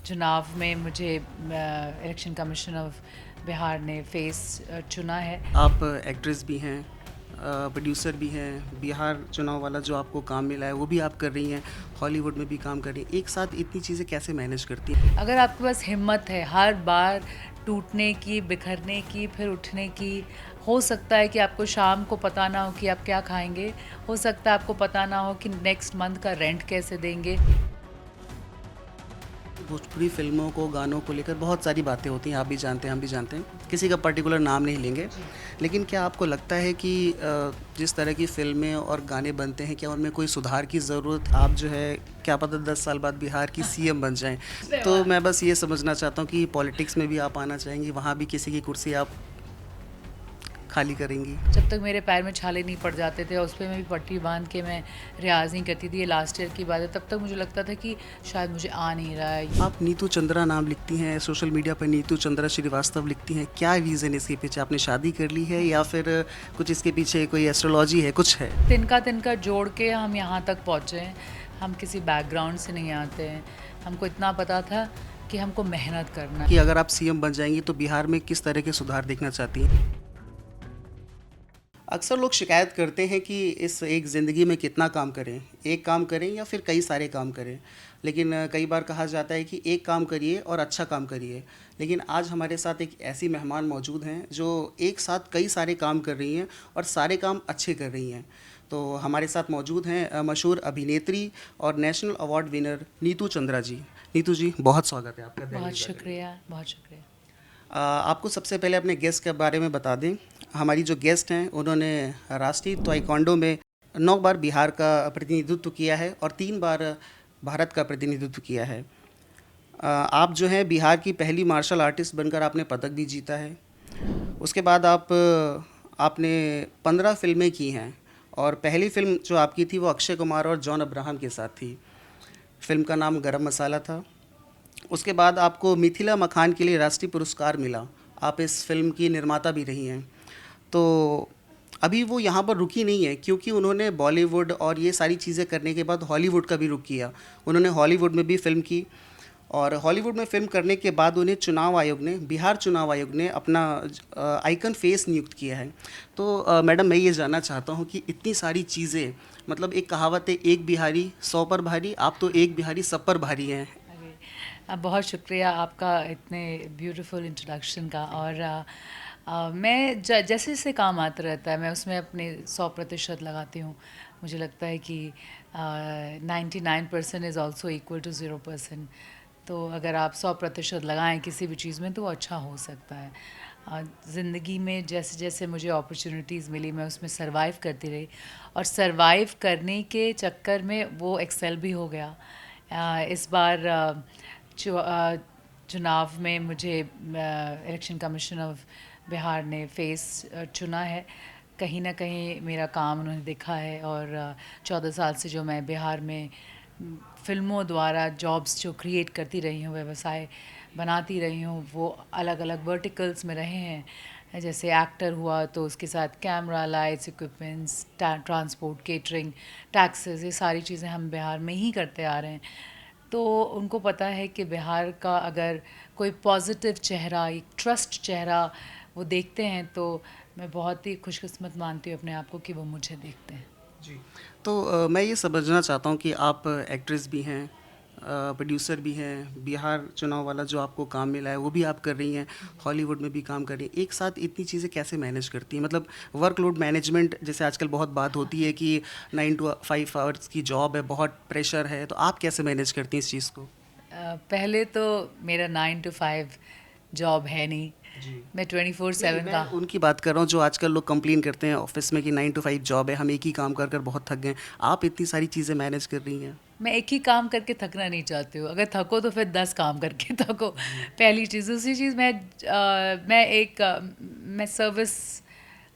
चुनाव में मुझे इलेक्शन कमीशन ऑफ बिहार ने फेस चुना है। आप एक्ट्रेस भी हैं, प्रोड्यूसर भी हैं, बिहार चुनाव वाला जो आपको काम मिला है वो भी आप कर रही हैं, हॉलीवुड में भी काम कर रही हैं। एक साथ इतनी चीज़ें कैसे मैनेज करती हैं? अगर आपके पास हिम्मत है हर बार टूटने की, बिखरने की, फिर उठने की, हो सकता है कि आपको शाम को पता ना हो कि आप क्या खाएंगे, हो सकता है आपको पता ना हो कि नेक्स्ट मंथ का रेंट कैसे देंगे। भोजपुरी फ़िल्मों को, गानों को लेकर बहुत सारी बातें होती हैं, आप भी जानते हैं, हम भी जानते हैं। किसी का पर्टिकुलर नाम नहीं लेंगे। लेकिन क्या आपको लगता है कि जिस तरह की फ़िल्में और गाने बनते हैं, क्या उनमें कोई सुधार की ज़रूरत? आप जो है, क्या पता 10 साल बाद बिहार की सीएम बन जाएँ। तो मैं बस ये समझना चाहता हूँ कि पॉलिटिक्स में भी आप आना चाहेंगी, वहाँ भी किसी की कुर्सी आप खाली करेंगी? जब तक मेरे पैर में छाले नहीं पड़ जाते थे और उस पर मैं भी पट्टी बांध के मैं रियाज़ नहीं करती थी, ये लास्ट ईयर की बात है, तब तक मुझे लगता था कि शायद मुझे आ नहीं रहा है। आप नीतू चंद्रा नाम लिखती हैं, सोशल मीडिया पर नीतू चंद्रा श्रीवास्तव लिखती हैं। क्या रीज़न इसके पीछे? आपने शादी कर ली है या फिर कुछ इसके पीछे कोई एस्ट्रोलॉजी है, कुछ है? तिनका तिनका जोड़ के हम यहाँ तक पहुँचे हैं। हम किसी बैकग्राउंड से नहीं आते हैं। हमको इतना पता था कि हमको मेहनत करना कि है। अगर आप सीएम बन जाएँगी तो बिहार में किस तरह के सुधार देखना चाहती हैं? अक्सर लोग शिकायत करते हैं कि इस एक ज़िंदगी में कितना काम करें, एक काम करें या फिर कई सारे काम करें। लेकिन कई बार कहा जाता है कि एक काम करिए और अच्छा काम करिए। लेकिन आज हमारे साथ एक ऐसी मेहमान मौजूद हैं जो एक साथ कई सारे काम कर रही हैं और सारे काम अच्छे कर रही हैं। तो हमारे साथ मौजूद हैं मशहूर अभिनेत्री और national award winner Neetu Chandra ji. Neetu ji, बहुत स्वागत है आपका बहुत दैनिक जागरण में। शुक्रिया, बहुत शुक्रिया। आपको सबसे पहले अपने गेस्ट के बारे में बता दें। हमारी जो गेस्ट हैं उन्होंने राष्ट्रीय ताइक्वांडो में 9 बार बिहार का प्रतिनिधित्व किया है और 3 बार भारत का प्रतिनिधित्व किया है। आप जो हैं बिहार की पहली मार्शल आर्टिस्ट बनकर आपने पदक भी जीता है। उसके बाद आपने 15 फ़िल्में की हैं और पहली फ़िल्म जो आपकी थी वो अक्षय कुमार और जॉन अब्राहम के साथ थी। फ़िल्म का नाम गरम मसाला था। उसके बाद आपको मिथिला मखान के लिए राष्ट्रीय पुरस्कार मिला। आप इस फ़िल्म की निर्माता भी रही हैं। तो अभी वो यहाँ पर रुकी नहीं है क्योंकि उन्होंने बॉलीवुड और ये सारी चीज़ें करने के बाद हॉलीवुड का भी रुख किया। उन्होंने हॉलीवुड में भी फ़िल्म की और हॉलीवुड में फ़िल्म करने के बाद उन्हें चुनाव आयोग ने, बिहार चुनाव आयोग ने अपना आइकन फेस नियुक्त किया है। तो मैडम, मैं ये जानना चाहता हूँ कि इतनी सारी चीज़ें, मतलब एक कहावत है, एक बिहारी 100 पर भारी, आप तो एक बिहारी सब पर भारी हैं। अरे, बहुत शुक्रिया आपका इतने ब्यूटीफुल इंट्रोडक्शन का। और मैं जैसे जैसे काम आता रहता है मैं उसमें अपने 100% लगाती हूँ। मुझे लगता है कि 99% इज़ ऑल्सो इक्वल टू 0%। तो अगर आप 100% लगाएं किसी भी चीज़ में तो वो अच्छा हो सकता है। ज़िंदगी में जैसे जैसे मुझे अपॉर्चुनिटीज़ मिली मैं उसमें सरवाइव करती रही और सरवाइव करने के चक्कर में वो एक्सेल भी हो गया। इस बार चुनाव में मुझे इलेक्शन कमीशन ऑफ बिहार ने फेस चुना है। कहीं ना कहीं मेरा काम उन्होंने देखा है और 14 साल से जो मैं बिहार में फिल्मों द्वारा जॉब्स जो क्रिएट करती रही हूँ, व्यवसाय बनाती रही हूँ, वो अलग अलग वर्टिकल्स में रहे हैं। जैसे एक्टर हुआ तो उसके साथ camera, lights, equipments, transport, catering, taxes, ये सारी चीज़ें हम बिहार में ही करते आ रहे हैं। तो उनको पता है कि बिहार का अगर कोई पॉजिटिव चेहरा, एक ट्रस्ट चेहरा वो देखते हैं तो मैं बहुत ही खुशकिस्मत मानती हूँ अपने आप को कि वो मुझे देखते हैं। जी। तो मैं ये समझना चाहता हूँ कि आप एक्ट्रेस भी हैं, प्रोड्यूसर भी हैं, बिहार चुनाव वाला जो आपको काम मिला है वो भी आप कर रही हैं, हॉलीवुड में भी काम कर रही हैं। एक साथ इतनी चीज़ें कैसे मैनेज करती हैं? मतलब वर्कलोड मैनेजमेंट जैसे आजकल बहुत बात होती है कि 9 टू 5 आवर्स की जॉब है, बहुत प्रेशर है, तो आप कैसे मैनेज करती हैं इस चीज़ को? पहले तो मेरा 9 to 5 जॉब है नहीं। जी। मैं ट्वेंटी फोर नहीं, सेवन मैं का। उनकी बात कर रहा हूँ जो आजकल लोग कंप्लेन करते हैं ऑफिस में कि 9 टू 5 जॉब है, हम एक ही काम कर कर बहुत थक गए। आप इतनी सारी चीज़ें मैनेज कर रही हैं। मैं एक ही काम करके थकना नहीं चाहती हूँ। अगर थको तो फिर 10 काम करके थको। पहली चीज़। दूसरी चीज़, मैं सर्विस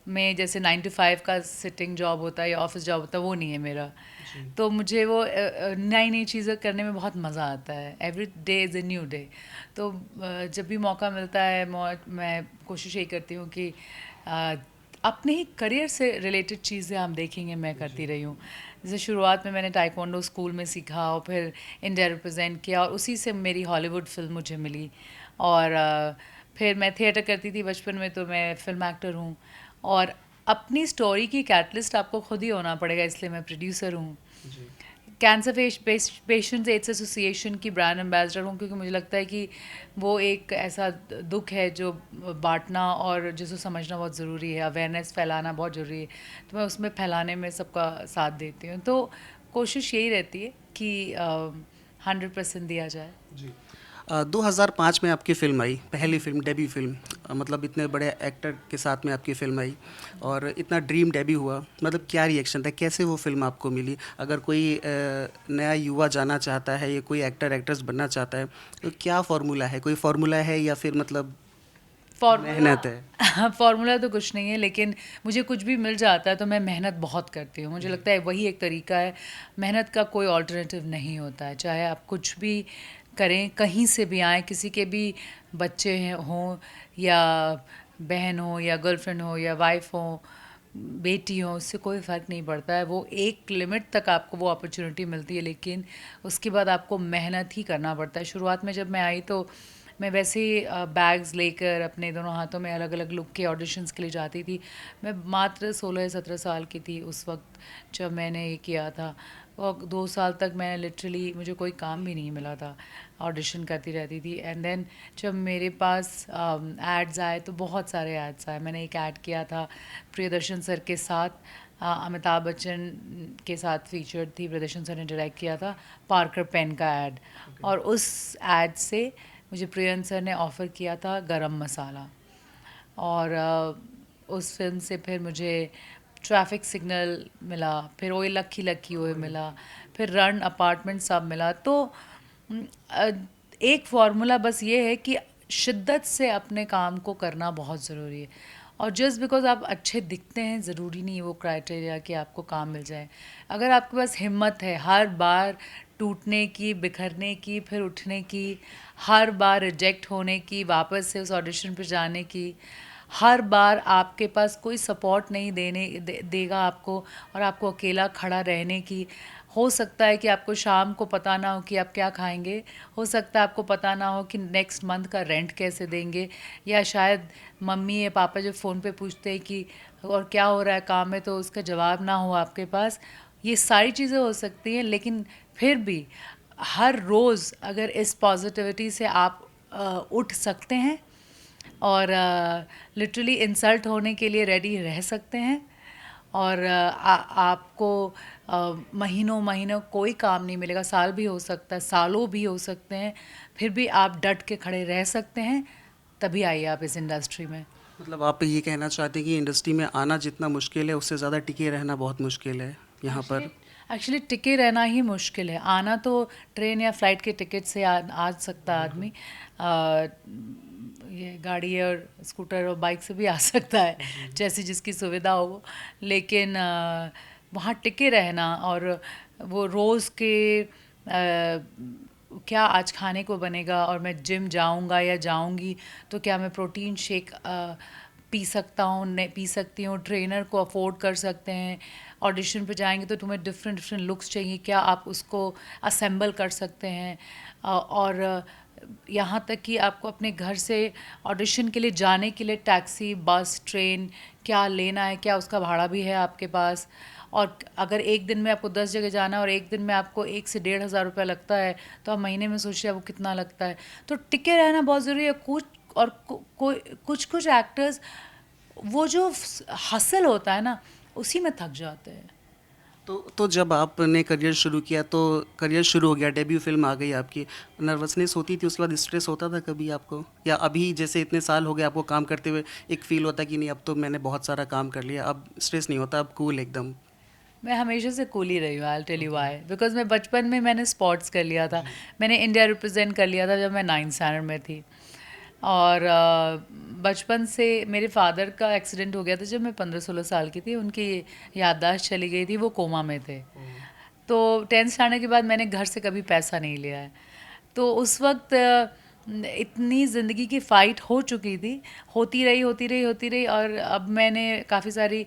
में जैसे 9 to 5 का सिटिंग जॉब होता है या ऑफिस जॉब होता है, वो नहीं है मेरा। जी। तो मुझे वो नई नई चीज़ें करने में बहुत मज़ा आता है। Every day is a new day. तो जब भी मौका मिलता है मैं कोशिश यही करती हूँ कि अ, अपने ही करियर से रिलेटेड चीज़ें हम देखेंगे मैं करती रही हूँ। जैसे शुरुआत में मैंने ताइक्वांडो स्कूल में सीखा और फिर इंडिया रिप्रेजेंट किया और उसी से मेरी हॉलीवुड फिल्म मुझे मिली। और फिर मैं थिएटर करती थी बचपन में, तो मैं फिल्म एक्टर हूँ। और अपनी स्टोरी की कैटलिस्ट आपको खुद ही होना पड़ेगा, इसलिए मैं प्रोड्यूसर हूँ। जी। कैंसर पेशेंट्स एड्स एसोसिएशन की ब्रांड एम्बेसडर हूँ, क्योंकि मुझे लगता है कि वो एक ऐसा दुख है जो बांटना और जिसको समझना बहुत ज़रूरी है, अवेयरनेस फैलाना बहुत ज़रूरी है। तो मैं उसमें फैलाने में सबका साथ देती हूँ। तो कोशिश यही रहती है कि 100% दिया जाए। जी। 2005 में आपकी फ़िल्म आई, पहली फ़िल्म, डेब्यू फ़िल्म। मतलब इतने बड़े एक्टर के साथ में आपकी फ़िल्म आई और इतना ड्रीम डेब्यू हुआ, मतलब क्या रिएक्शन था? कैसे वो फ़िल्म आपको मिली? अगर कोई नया युवा जाना चाहता है या कोई एक्टर, एक्ट्रेस बनना चाहता है, तो क्या फ़ॉर्मूला है? कोई फ़ॉर्मूला है या फिर मतलब फार्मूला मेहनत है? फार्मूला तो कुछ नहीं है, लेकिन मुझे कुछ भी मिल जाता है तो मैं मेहनत बहुत करती हूँ। मुझे लगता है वही एक तरीका है। मेहनत का कोई ऑल्टरनेटिव नहीं होता है। चाहे आप कुछ भी करें, कहीं से भी आए, किसी के भी बच्चे हों या बहन हो या गर्लफ्रेंड हो या वाइफ हो, बेटी हो, उससे कोई फ़र्क नहीं पड़ता है। वो एक लिमिट तक आपको वो अपॉर्चुनिटी मिलती है, लेकिन उसके बाद आपको मेहनत ही करना पड़ता है। शुरुआत में जब मैं आई तो मैं वैसे ही बैग्स लेकर अपने दोनों हाथों में अलग अलग लुक के ऑडिशंस के लिए जाती थी। मैं मात्र 16 या 17 साल की थी उस वक्त जब मैंने ये किया था। और 2 साल तक मैं लिटरली, मुझे कोई काम भी नहीं मिला था, ऑडिशन करती रहती थी। एंड देन जब मेरे पास एड्स आए तो बहुत सारे एड्स आए। मैंने एक ऐड किया था प्रियदर्शन सर के साथ, अमिताभ बच्चन के साथ फीचर्ड थी, प्रियदर्शन सर ने डायरेक्ट किया था, पार्कर पेन का ऐड। और उस ऐड से मुझे प्रियन सर ने ऑफ़र किया था गरम मसाला। और उस फिल्म से फिर मुझे ट्रैफिक सिग्नल मिला, फिर ओए लक्की लक्की ओए मिला, फिर रन अपार्टमेंट सब मिला। तो अ, एक फार्मूला बस ये है कि शिद्दत से अपने काम को करना बहुत ज़रूरी है। और जस्ट बिकॉज आप अच्छे दिखते हैं, ज़रूरी नहीं वो क्राइटेरिया कि आपको काम मिल जाए। अगर आपके पास हिम्मत है हर बार टूटने की, बिखरने की, फिर उठने की, हर बार रिजेक्ट होने की, वापस से उस ऑडिशन पर जाने की, हर बार आपके पास कोई सपोर्ट नहीं देगा आपको और आपको अकेला खड़ा रहने की, हो सकता है कि आपको शाम को पता ना हो कि आप क्या खाएंगे, हो सकता है आपको पता ना हो कि नेक्स्ट मंथ का रेंट कैसे देंगे, या शायद मम्मी या पापा जब फ़ोन पे पूछते हैं कि और क्या हो रहा है काम में, तो उसका जवाब ना हो आपके पास। ये सारी चीज़ें हो सकती हैं, लेकिन फिर भी हर रोज़ अगर इस पॉजिटिविटी से आप उठ सकते हैं और लिटरली इंसल्ट होने के लिए रेडी रह सकते हैं, और आपको महीनों महीनों कोई काम नहीं मिलेगा, साल भी हो सकता है, सालों भी हो सकते हैं, फिर भी आप डट के खड़े रह सकते हैं, तभी आइए आप इस इंडस्ट्री में। मतलब आप ये कहना चाहते हैं कि इंडस्ट्री में आना जितना मुश्किल है, उससे ज़्यादा टिके रहना बहुत मुश्किल है यहाँ एक्चुअली पर? एक्चुअली टिके रहना ही मुश्किल है। आना तो ट्रेन या फ्लाइट के टिकट से आ सकता है आदमी। ये गाड़ी और स्कूटर और बाइक से भी आ सकता है, जैसी जिसकी सुविधा हो वो। लेकिन वहाँ टिके रहना और वो रोज़ के क्या आज खाने को बनेगा, और मैं जिम जाऊँगा या जाऊँगी तो क्या मैं प्रोटीन शेक पी सकता हूँ, नहीं पी सकती हूँ, ट्रेनर को अफोर्ड कर सकते हैं। ऑडिशन पे जाएंगे तो तुम्हें डिफरेंट डिफरेंट लुक्स चाहिए, क्या आप उसको असेंबल कर सकते हैं। और यहाँ तक कि आपको अपने घर से ऑडिशन के लिए जाने के लिए टैक्सी, बस, ट्रेन क्या लेना है, क्या उसका भाड़ा भी है आपके पास। और अगर एक दिन में आपको 10 जगह जाना है और एक दिन में आपको 1 से 1,500 रुपया लगता है, तो आप महीने में सोचिए वो कितना लगता है। तो टिके रहना बहुत ज़रूरी है। कुछ कुछ एक्टर्स, वो जो हसल होता है ना, उसी में थक जाते हैं। तो जब आपने करियर शुरू किया, तो करियर शुरू हो गया, डेब्यू फ़िल्म आ गई आपकी, नर्वसनेस होती थी, उसके बाद स्ट्रेस होता था कभी आपको? या अभी जैसे इतने साल हो गए आपको काम करते हुए, एक फ़ील होता है कि नहीं अब तो मैंने बहुत सारा काम कर लिया, अब स्ट्रेस नहीं होता, अब कूल एकदम? मैं हमेशा से कूल ही रही हूँ, I tell you why, because मैं बचपन में मैंने स्पोर्ट्स कर लिया था। जी। मैंने इंडिया रिप्रेजेंट कर लिया था जब मैं 9th स्टैंडर्ड में थी। और बचपन से मेरे फादर का एक्सीडेंट हो गया था जब मैं 15-16 साल की थी। उनकी याददाश्त चली गई थी, वो कोमा में थे। तो 10th स्टैंडर्ड के बाद मैंने घर से कभी पैसा नहीं लिया है। तो उस वक्त इतनी ज़िंदगी की फ़ाइट हो चुकी थी, होती रही, और अब मैंने काफ़ी सारी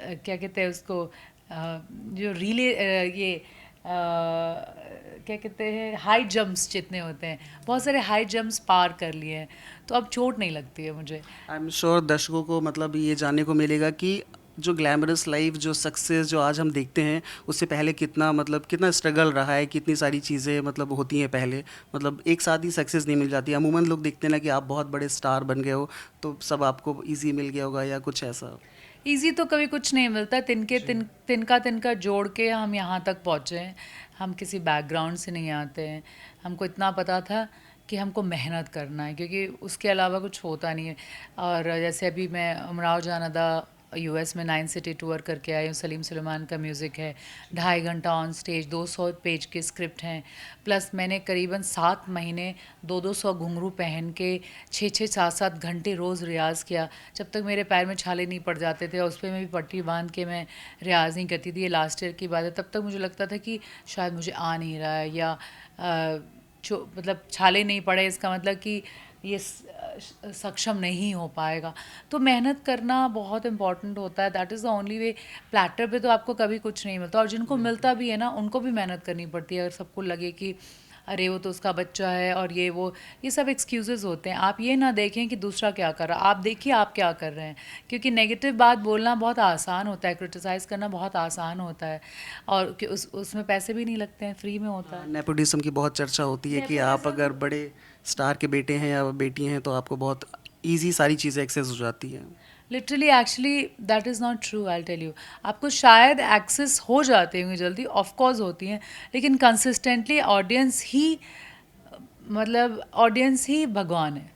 क्या कहते हैं उसको, जो रिले ये क्या कहते हैं, हाई जंप्स जितने होते हैं, बहुत सारे हाई जंप्स पार कर लिए हैं, तो अब चोट नहीं लगती है मुझे। आई एम श्योर दर्शकों को मतलब ये जानने को मिलेगा कि जो ग्लैमरस लाइफ, जो सक्सेस जो आज हम देखते हैं, उससे पहले कितना मतलब कितना स्ट्रगल रहा है, कितनी सारी चीज़ें मतलब होती हैं पहले, मतलब एक साथ ही सक्सेस नहीं मिल जाती। अमूमन लोग देखते हैं ना कि आप बहुत बड़े स्टार बन गए हो तो सब आपको इजी मिल गया होगा या कुछ ऐसा। इजी तो कभी कुछ नहीं मिलता, तिनका तिनका जोड़ के हम यहाँ तक पहुँचे हैं। हम किसी बैकग्राउंड से नहीं आते हैं। हमको इतना पता था कि हमको मेहनत करना है, क्योंकि उसके अलावा कुछ होता नहीं है। और जैसे अभी मैं उमराव जान अदा यूएस में 9 सिटी टूर करके आई हूँ। सलीम सुलेमान का म्यूज़िक है, 2.5 घंटा ऑन स्टेज, 200 पेज के स्क्रिप्ट हैं, प्लस मैंने करीबन 7 महीने 200 घुंघरू पहन के 6-6 7-7 घंटे रोज़ रियाज़ किया, जब तक मेरे पैर में छाले नहीं पड़ जाते थे। और उस पर मैं भी पट्टी बांध के मैं रियाज़ नहीं करती थी। ये लास्ट ईयर की बात है। तब तक मुझे लगता था कि शायद मुझे आ नहीं रहा है, या मतलब छाले नहीं पड़े इसका मतलब कि ये सक्षम नहीं हो पाएगा। तो मेहनत करना बहुत इम्पॉर्टेंट होता है। That is the only way. Platter पे तो आपको कभी कुछ नहीं मिलता, और जिनको मिलता भी है ना, उनको भी मेहनत करनी पड़ती है। अगर सबको लगे कि अरे वो तो उसका बच्चा है और ये सब एक्सक्यूज़ेस होते हैं। आप ये ना देखें कि दूसरा क्या कर रहा है, आप देखिए आप क्या कर रहे हैं। क्योंकि नेगेटिव बात बोलना बहुत आसान होता है, क्रिटिसाइज़ करना बहुत आसान होता है, और कि उसमें पैसे भी नहीं लगते हैं, फ्री में होता है। नेपोटिज्म की बहुत चर्चा होती है कि आप अगर बड़े स्टार के बेटे हैं या बेटी हैं तो आपको बहुत इजी सारी चीज़ें एक्सेस हो जाती हैं। Literally actually that is not true, I tell you. आपको शायद एक्सेस हो जाते होंगे जल्दी, ऑफ कोर्स होती हैं, लेकिन कंसिस्टेंटली ऑडियंस ही भगवान है।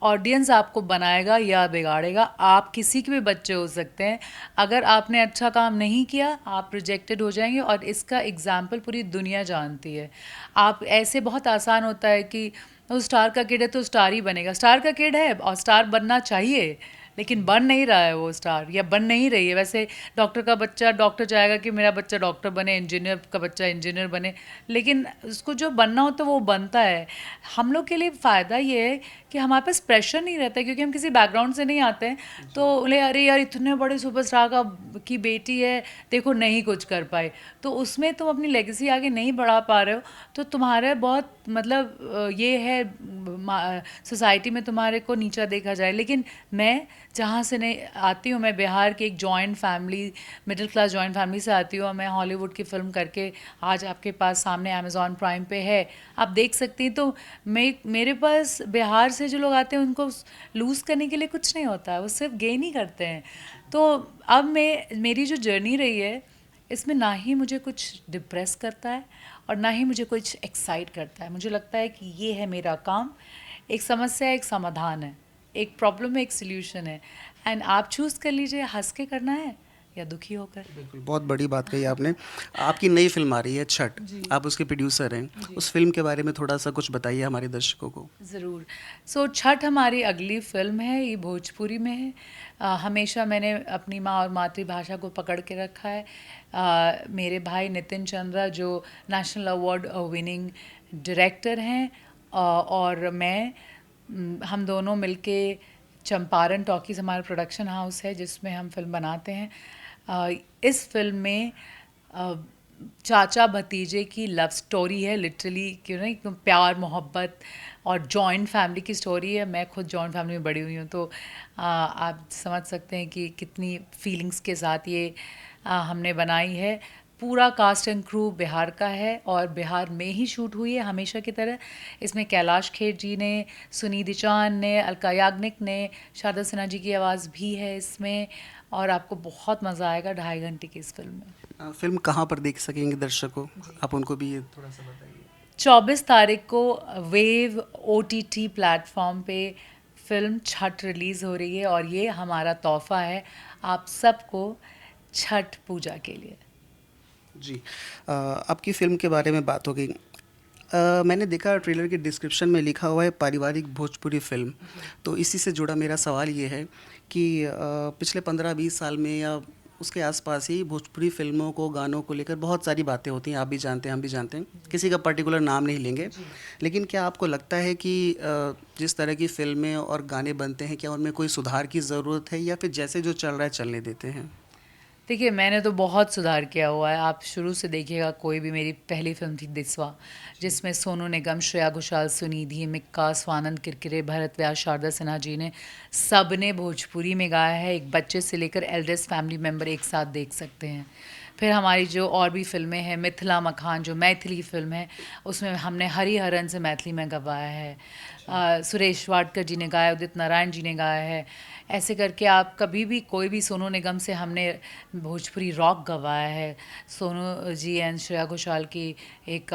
ऑडियंस आपको बनाएगा या बिगाड़ेगा। आप किसी के भी बच्चे हो सकते हैं, अगर आपने अच्छा काम नहीं किया आप रिजेक्टेड हो जाएंगे, और इसका एग्जाम्पल पूरी दुनिया जानती है। आप ऐसे बहुत आसान होता है कि वो स्टार का किड है तो स्टार ही बनेगा। स्टार का किड है और स्टार बनना चाहिए, लेकिन बन नहीं रहा है वो स्टार, या बन नहीं रही है। वैसे डॉक्टर का बच्चा डॉक्टर चाहेगा कि मेरा बच्चा डॉक्टर बने, इंजीनियर का बच्चा इंजीनियर बने, लेकिन उसको जो बनना होता है वो बनता है। हम लोग के लिए फ़ायदा ये है कि हमारे पास प्रेशर नहीं रहता है, क्योंकि हम किसी बैकग्राउंड से नहीं आते हैं। तो बोले अरे यार इतने बड़े सुपरस्टार की बेटी है, देखो नहीं कुछ कर पाए, तो उसमें तुम अपनी लेगेसी आगे नहीं बढ़ा पा रहे हो, तो तुम्हारे बहुत मतलब ये है सोसाइटी में तुम्हारे को नीचा देखा जाए। लेकिन मैं जहाँ से नहीं आती हूँ, मैं बिहार की एक joint family, middle class joint family से आती हूँ, और मैं हॉलीवुड की फ़िल्म करके आज आपके पास सामने अमेज़ॉन प्राइम पे है, आप देख सकती हैं। तो मेरे पास बिहार से जो लोग आते हैं उनको लूज़ करने के लिए कुछ नहीं होता है, वो सिर्फ गेन ही करते हैं। तो अब मेरी जो जर्नी रही है, इसमें ना ही मुझे कुछ डिप्रेस करता है और ना ही मुझे कुछ एक्साइट करता है। मुझे लगता है कि ये है मेरा काम, एक समस्या एक समाधान है, एक प्रॉब्लम में एक सल्यूशन है, एंड आप चूज़ कर लीजिए हंस के करना है या दुखी होकर। बिल्कुल, बहुत बड़ी बात कही आपने। आपकी नई फिल्म आ रही है छठ, आप उसके प्रोड्यूसर हैं। उस फिल्म के बारे में थोड़ा सा कुछ बताइए हमारे दर्शकों को। ज़रूर। सो छठ हमारी अगली फ़िल्म है, ये भोजपुरी में है। हमेशा मैंने अपनी माँ और मातृभाषा को पकड़ के रखा है। मेरे भाई नितिन चंद्रा जो नेशनल अवार्ड विनिंग डायरेक्टर हैं, और मैं, हम दोनों मिलके, चंपारण टॉकीज़ हमारा प्रोडक्शन हाउस है जिसमें हम फिल्म बनाते हैं। इस फिल्म में चाचा भतीजे की लव स्टोरी है, लिटरली, क्यों ना, एकदम प्यार मोहब्बत और जॉइंट फैमिली की स्टोरी है। मैं खुद जॉइंट फैमिली में बड़ी हुई हूँ, तो आप समझ सकते हैं कि कितनी फीलिंग्स के साथ ये हमने बनाई है। पूरा कास्ट एंड क्रू बिहार का है और बिहार में ही शूट हुई है हमेशा की तरह। इसमें कैलाश खेर जी ने, सुनिधि चांद ने, अलका याग्निक ने, शारदा सिन्हा जी की आवाज़ भी है इसमें, और आपको बहुत मज़ा आएगा 2.5 घंटे की इस फिल्म में। फिल्म कहाँ पर देख सकेंगे दर्शकों, आप उनको भी ये थोड़ा सा बताइए। 24 तारीख को वेव OTT प्लेटफॉर्म पे फिल्म छठ रिलीज़ हो रही है, और ये हमारा तोहफ़ा है आप सबको छठ पूजा के लिए। जी, आपकी फ़िल्म के बारे में बात हो गई। मैंने देखा ट्रेलर के डिस्क्रिप्शन में लिखा हुआ है पारिवारिक भोजपुरी फ़िल्म, तो इसी से जुड़ा मेरा सवाल ये है कि पिछले 15-20 साल में या उसके आसपास ही भोजपुरी फ़िल्मों को, गानों को लेकर बहुत सारी बातें होती हैं। आप भी जानते हैं, हम भी जानते हैं, किसी का पर्टिकुलर नाम नहीं लेंगे। लेकिन क्या आपको लगता है कि जिस तरह की फ़िल्में और गाने बनते हैं, क्या उनमें कोई सुधार की ज़रूरत है या फिर जैसे जो चल रहा है चलने देते हैं? देखिए, मैंने तो बहुत सुधार किया हुआ है। आप शुरू से देखिएगा, कोई भी, मेरी पहली फ़िल्म थी दिस्वा, जिसमें सोनू निगम, श्रेया घोषाल, सुनिधि, मिक्का, स्वानंद किरकिरे, भरत व्यास, शारदा सिन्हा जी ने सब ने भोजपुरी में गाया है। एक बच्चे से लेकर एल्डेस्ट फैमिली मेम्बर एक साथ देख सकते हैं। फिर हमारी जो और भी फ़िल्में हैं, मिथिला मखान जो मैथिली फ़िल्म है, उसमें हमने हरिहरन से मैथिली में गवाया है। सुरेश वाडकर जी ने गाया, उदित नारायण जी ने गाया है। ऐसे करके आप कभी भी कोई भी, सोनू निगम से हमने भोजपुरी रॉक गवाया है। सोनू जी एंड श्रेया घोषाल की एक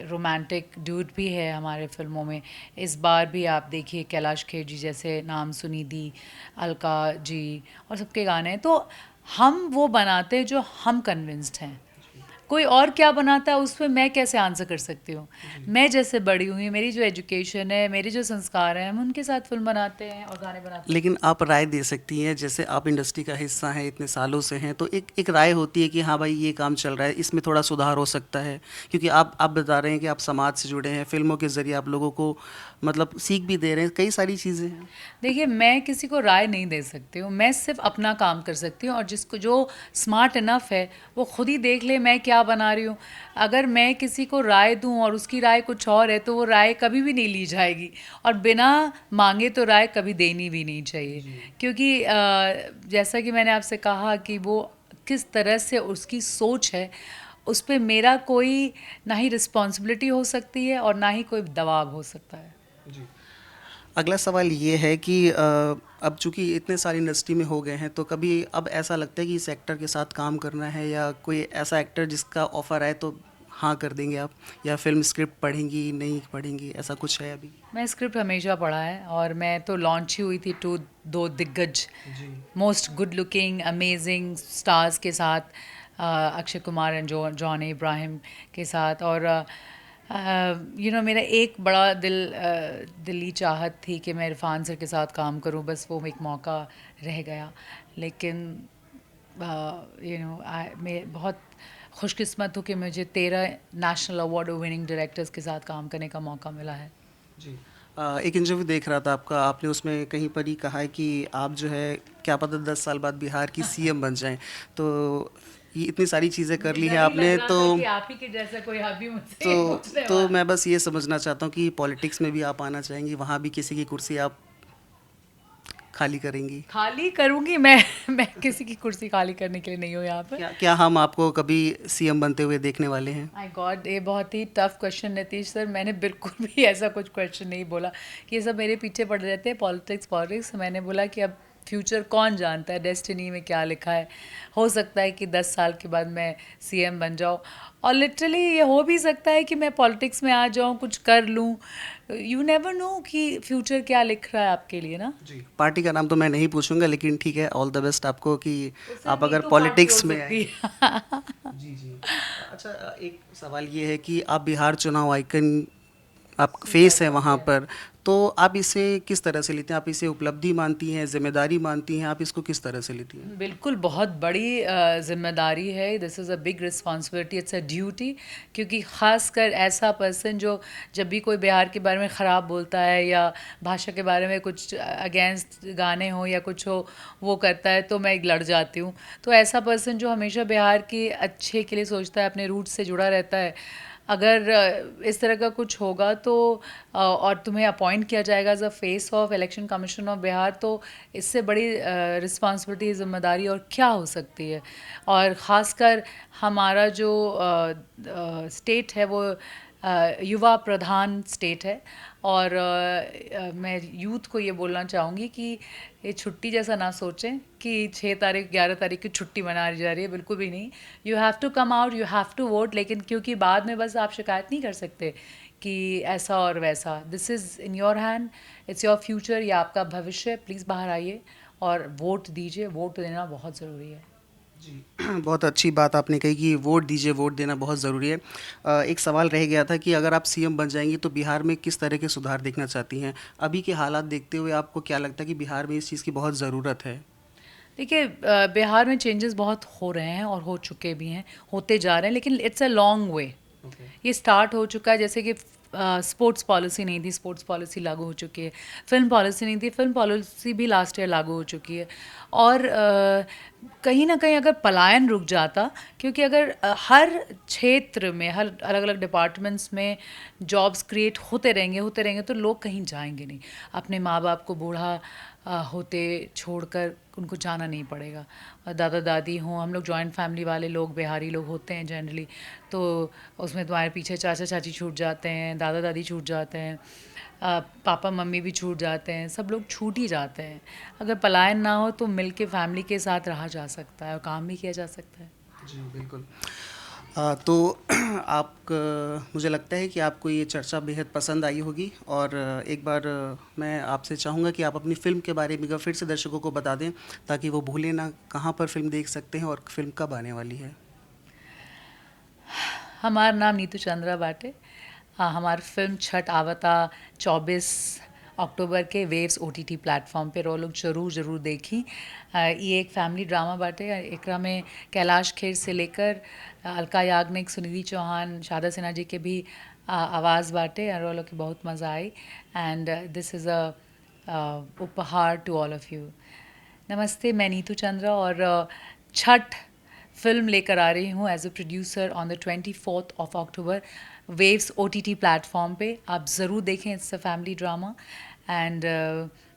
रोमांटिक ड्यूट भी है हमारे फिल्मों में। इस बार भी आप देखिए, कैलाश खेर जी जैसे नाम, सुनिधि, अलका जी और सबके गाने हैं। तो हम वो बनाते जो हम कन्विंस्ड हैं। कोई और क्या बनाता है उस पे मैं कैसे आंसर कर सकती हूँ। मैं जैसे बड़ी हुई, मेरी जो एजुकेशन है, मेरे जो संस्कार हैं, हम उनके साथ फिल्म बनाते हैं और गाने बनाते हैं। लेकिन आप राय दे सकती हैं, जैसे आप इंडस्ट्री का हिस्सा हैं, इतने सालों से हैं, तो एक एक राय होती है कि हाँ भाई, ये काम चल रहा है, इसमें थोड़ा सुधार हो सकता है। क्योंकि आप बता रहे हैं कि आप समाज से जुड़े हैं, फिल्मों के ज़रिए आप लोगों को मतलब सीख भी दे रहे हैं, कई सारी चीज़ें हैं। देखिए, मैं किसी को राय नहीं दे सकती हूँ। मैं सिर्फ अपना काम कर सकती हूँ, और जिसको जो स्मार्ट इनफ है वो खुद ही देख ले मैं क्या बना रही हूँ। अगर मैं किसी को राय दूँ और उसकी राय कुछ और है, तो वो राय कभी भी नहीं ली जाएगी, और बिना मांगे तो राय कभी देनी भी नहीं चाहिए। क्योंकि जैसा कि मैंने आपसे कहा कि वो किस तरह से उसकी सोच है, उस पे मेरा कोई ना ही रिस्पॉन्सिबिलिटी हो सकती है और ना ही कोई दबाव हो सकता है। जी। अगला सवाल ये है कि अब चूंकि इतने सारी इंडस्ट्री में हो गए हैं, तो कभी अब ऐसा लगता है कि इस एक्टर के साथ काम करना है, या कोई ऐसा एक्टर जिसका ऑफ़र आए तो हाँ कर देंगे आप, या फिल्म स्क्रिप्ट पढ़ेंगी नहीं पढ़ेंगी, ऐसा कुछ है अभी? मैं स्क्रिप्ट हमेशा पढ़ा है, और मैं तो लॉन्च ही हुई थी दो दिग्गज, जी। Most good looking amazing stars के साथ, Akshay Kumar and John Abraham के साथ। और मेरा एक बड़ा दिली चाहत थी कि मैं इरफान सर के साथ काम करूं, बस वो एक मौका रह गया। लेकिन मैं बहुत खुशकिस्मत हूँ कि मुझे 13 नेशनल अवार्ड विनिंग डायरेक्टर्स के साथ काम करने का मौका मिला है। जी। एक इंटरव्यू देख रहा था आपका, आपने उसमें कहीं पर ही कहा है कि आप जो है, क्या पता 10 साल बाद बिहार की सीएम बन जाएं। तो ये इतनी सारी चीज़ें कर मुझे ली हैं डर ही लग आपने, रहा तो था कि आप ही के जैसा कोई अभी मुझसे ये तो पूछने तो वाला। मैं बस ये समझना चाहता हूँ कि पॉलिटिक्स में भी आप आना चाहेंगी, वहाँ भी किसी की कुर्सी आप खाली करेंगी? खाली करूंगी मैं। मैं किसी की कुर्सी खाली करने के लिए नहीं हूँ यहाँ पर। क्या क्या हम आपको कभी सीएम बनते हुए देखने वाले हैं? माय गॉड, ये बहुत ही टफ क्वेश्चन, नीतीश सर। मैंने बिल्कुल भी ऐसा कुछ क्वेश्चन नहीं बोला कि ये सब मेरे पीछे पड़े रहते हैं, पॉलिटिक्स पॉलिटिक्स। मैंने बोला कि अब फ्यूचर कौन जानता है, डेस्टिनी में क्या लिखा है। हो सकता है कि 10 साल के बाद मैं सीएम बन जाऊँ, और लिटरली ये हो भी सकता है कि मैं पॉलिटिक्स में आ जाऊँ, कुछ कर लूँ। यू नेवर नो कि फ्यूचर क्या लिख रहा है आपके लिए ना। जी। पार्टी का नाम तो मैं नहीं पूछूंगा, लेकिन ठीक है, ऑल द बेस्ट आपको कि उससे आप अगर नीतू पार्टी हो पॉलिटिक्स में आए। सकती है। जी जी। अच्छा, एक सवाल ये है कि आप बिहार चुनाव आइकन, आप फेस हैं वहाँ पर, तो आप इसे किस तरह से लेते हैं? आप इसे उपलब्धि मानती हैं, जिम्मेदारी मानती हैं, आप इसको किस तरह से लेती हैं? बिल्कुल, बहुत बड़ी ज़िम्मेदारी है। This is a big responsibility, it's a duty. क्योंकि ख़ासकर ऐसा पर्सन जो जब भी कोई बिहार के बारे में ख़राब बोलता है, या भाषा के बारे में कुछ अगेंस्ट गाने हो या कुछ हो, वो करता है, तो मैं लड़ जाती हूँ। तो ऐसा पर्सन जो हमेशा बिहार के अच्छे के लिए सोचता है, अपने रूट से जुड़ा रहता है, अगर इस तरह का कुछ होगा, तो और तुम्हें अपॉइंट किया जाएगा as a face of election commission of Bihar, तो इससे बड़ी रिस्पॉन्सिबिलिटी, जिम्मेदारी और क्या हो सकती है। और ख़ासकर हमारा जो स्टेट है वो युवा प्रधान स्टेट है। और मैं यूथ को ये बोलना चाहूँगी कि ये छुट्टी जैसा ना सोचें कि 6 तारीख 11 तारीख की छुट्टी मनाई जा रही है, बिल्कुल भी नहीं। You have to come out, you have to vote. लेकिन क्योंकि बाद में बस आप शिकायत नहीं कर सकते कि ऐसा और वैसा। This is in your hand, it's your future, ये आपका भविष्य। प्लीज़ बाहर आइए और वोट दीजिए। वोट देना बहुत ज़रूरी है। जी। बहुत अच्छी बात आपने कही कि वोट दीजिए, वोट देना बहुत ज़रूरी है। एक सवाल रह गया था कि अगर आप सीएम बन जाएंगी तो बिहार में किस तरह के सुधार देखना चाहती हैं? अभी के हालात देखते हुए आपको क्या लगता है कि बिहार में इस चीज़ की बहुत ज़रूरत है? देखिए, बिहार में चेंजेस बहुत हो रहे हैं और हो चुके भी हैं, होते जा रहे हैं, लेकिन it's a long way. Okay. ये स्टार्ट हो चुका है, जैसे कि स्पोर्ट्स पॉलिसी नहीं थी, स्पोर्ट्स पॉलिसी लागू हो चुकी है। फिल्म पॉलिसी नहीं थी, फिल्म पॉलिसी भी लास्ट ईयर लागू हो चुकी है। और कहीं ना कहीं अगर पलायन रुक जाता, क्योंकि अगर हर क्षेत्र में, हर अलग अलग डिपार्टमेंट्स में जॉब्स क्रिएट होते रहेंगे तो लोग कहीं जाएंगे नहीं। अपने माँ बाप को बूढ़ा होते छोड़कर उनको जाना नहीं पड़ेगा। दादा दादी हों, हम लोग जॉइंट फैमिली वाले लोग, बिहारी लोग होते हैं जनरली, तो उसमें तुम्हारे पीछे चाचा चाची छूट जाते हैं, दादा दादी छूट जाते हैं, पापा मम्मी भी छूट जाते हैं, सब लोग छूट ही जाते हैं। अगर पलायन ना हो तो मिल के फैमिली के साथ रहा जा सकता है और काम भी किया जा सकता है। जी बिल्कुल। तो मुझे लगता है कि आपको ये चर्चा बेहद पसंद आई होगी और एक बार मैं आपसे चाहूँगा कि आप अपनी फ़िल्म के बारे में एक बार फिर से दर्शकों को बता दें, ताकि वो भूलें ना कहाँ पर फ़िल्म देख सकते हैं और फ़िल्म कब आने वाली है। हमार नाम नीतू चंद्रा बाटे। हमार फिल्म छठ आवता 24 अक्टूबर के वेव्स OTT प्लेटफॉर्म पे रो लोग ज़रूर देखी। ये एक फैमिली ड्रामा बाटे। एकरा में कैलाश खेर से लेकर अलका याग्निक, सुनिधि चौहान, शारदा सिन्हा जी के भी आवाज़ बाटे और वो लोग की बहुत मज़ा आई। एंड दिस इज़ अ उपहार टू ऑल ऑफ़ यू। नमस्ते, मैं नीतू चंद्रा और छठ फिल्म लेकर आ रही हूँ as a producer on the 24th of October Waves OTT platform पे। आप ज़रूर देखें, it's a family drama and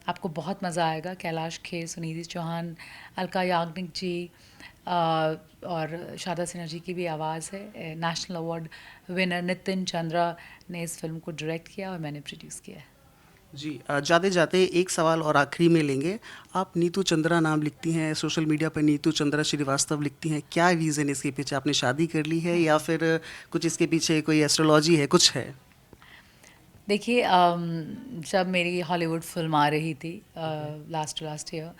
आपको बहुत मज़ा आएगा। कैलाश खेर, सुनिधि चौहान, अलका याग्निक जी और शारदा सिन्हा जी की भी आवाज़ है। National award winner Nitin Chandra ने इस फिल्म को डायरेक्ट किया और मैंने प्रोड्यूस किया है। जी जाते जाते एक सवाल और आखिरी में लेंगे। आप नीतू चंद्रा नाम लिखती हैं, सोशल मीडिया पर नीतू चंद्रा श्रीवास्तव लिखती हैं, क्या रीज़न इसके पीछे? आपने शादी कर ली है या फिर कुछ इसके पीछे कोई एस्ट्रोलॉजी है, कुछ है? देखिए, जब मेरी हॉलीवुड फिल्म आ रही थी लास्ट ईयर,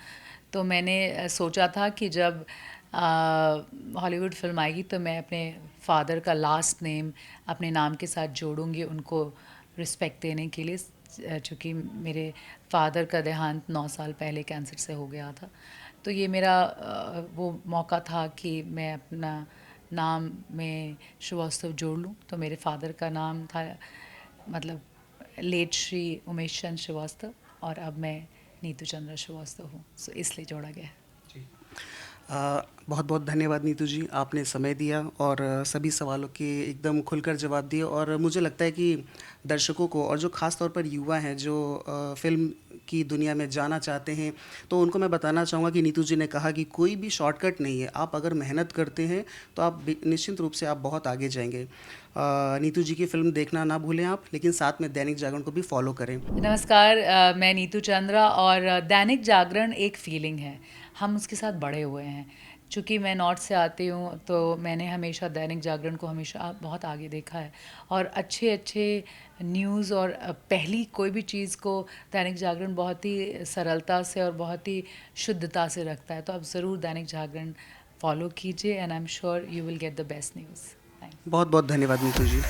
तो मैंने सोचा था कि जब हॉलीवुड फिल्म आएगी तो मैं अपने फादर का लास्ट नेम अपने नाम के साथ जोड़ूंगी, उनको रिस्पेक्ट देने के लिए। चूँकि मेरे फादर का देहांत 9 साल पहले कैंसर से हो गया था, तो ये मेरा वो मौका था कि मैं अपना नाम में श्रीवास्तव जोड़ लूँ। तो मेरे फादर का नाम था, मतलब लेट श्री उमेश चंद्र श्रीवास्तव, और अब मैं नीतू चंद्रा श्रीवास्तव हूँ, सो इसलिए जोड़ा गया है। जी बहुत बहुत धन्यवाद नीतू जी, आपने समय दिया और सभी सवालों के एकदम खुलकर जवाब दिए। और मुझे लगता है कि दर्शकों को, और जो ख़ास तौर पर युवा हैं जो फ़िल्म की दुनिया में जाना चाहते हैं, तो उनको मैं बताना चाहूँगा कि नीतू जी ने कहा कि कोई भी शॉर्टकट नहीं है। आप अगर मेहनत करते हैं तो आप निश्चित रूप से आप बहुत आगे जाएंगे। नीतू जी की फ़िल्म देखना ना भूलें आप, लेकिन साथ में दैनिक जागरण को भी फॉलो करें। नमस्कार, मैं नीतू चंद्रा और दैनिक जागरण एक फीलिंग है, हम उसके साथ बड़े हुए हैं। चूँकि मैं नॉर्थ से आती हूँ तो मैंने हमेशा दैनिक जागरण को हमेशा बहुत आगे देखा है और अच्छे अच्छे न्यूज़ और पहली कोई भी चीज़ को दैनिक जागरण बहुत ही सरलता से और बहुत ही शुद्धता से रखता है। तो आप ज़रूर दैनिक जागरण फॉलो कीजिए and I am sure you will get the best news. Thank you. बहुत बहुत धन्यवाद नीतू जी।